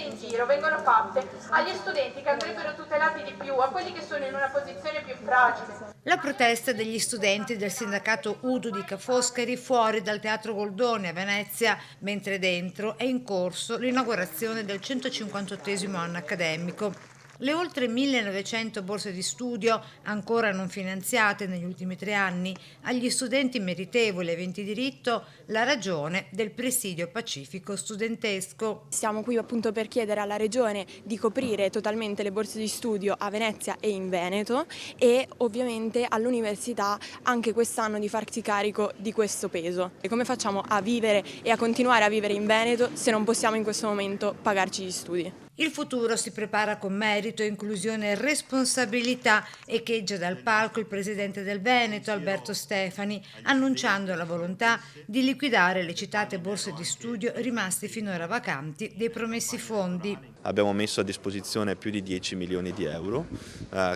in giro vengono fatte agli studenti che andrebbero tutelati di più, a quelli che sono in una posizione più fragile. La protesta degli studenti del sindacato Udu di Ca' Foscari fuori dal Teatro Goldoni a Venezia, mentre dentro è in corso l'inaugurazione del 158° anno accademico. Le oltre 1900 borse di studio, ancora non finanziate negli ultimi 3 anni, agli studenti meritevoli e aventi diritto, la ragione del presidio pacifico studentesco. Siamo qui appunto per chiedere alla Regione di coprire totalmente le borse di studio a Venezia e in Veneto e ovviamente all'università anche quest'anno di farsi carico di questo peso. E come facciamo a vivere e a continuare a vivere in Veneto se non possiamo in questo momento pagarci gli studi? Il futuro si prepara con merito, inclusione e responsabilità, echeggia dal palco il presidente del Veneto, Alberto Stefani, annunciando la volontà di liquidare le citate borse di studio rimaste finora vacanti dei promessi fondi. Abbiamo messo a disposizione più di 10 milioni di euro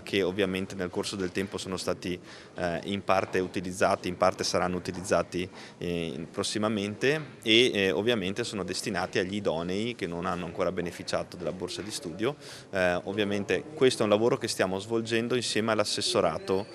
che ovviamente nel corso del tempo sono stati in parte utilizzati, in parte saranno utilizzati prossimamente e ovviamente sono destinati agli idonei che non hanno ancora beneficiato della borsa di studio. Ovviamente questo è un lavoro che stiamo svolgendo insieme all'assessorato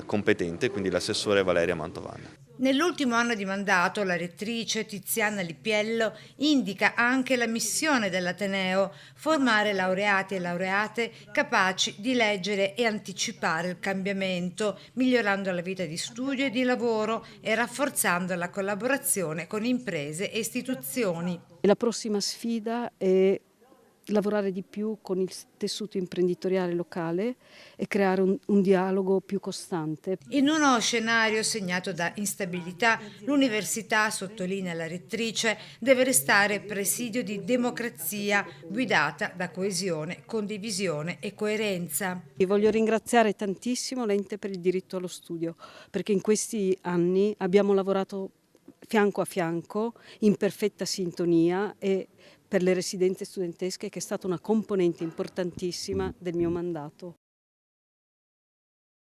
competente, quindi l'assessore Valeria Mantovani. Nell'ultimo anno di mandato la rettrice Tiziana Lippiello indica anche la missione dell'Ateneo: formare laureati e laureate capaci di leggere e anticipare il cambiamento, migliorando la vita di studio e di lavoro e rafforzando la collaborazione con imprese e istituzioni. La prossima sfida è lavorare di più con il tessuto imprenditoriale locale e creare un dialogo più costante. In uno scenario segnato da instabilità, l'università, sottolinea la rettrice, deve restare presidio di democrazia guidata da coesione, condivisione e coerenza. E voglio ringraziare tantissimo l'Ente per il diritto allo studio, perché in questi anni abbiamo lavorato fianco a fianco, in perfetta sintonia, e per le residenze studentesche, che è stata una componente importantissima del mio mandato.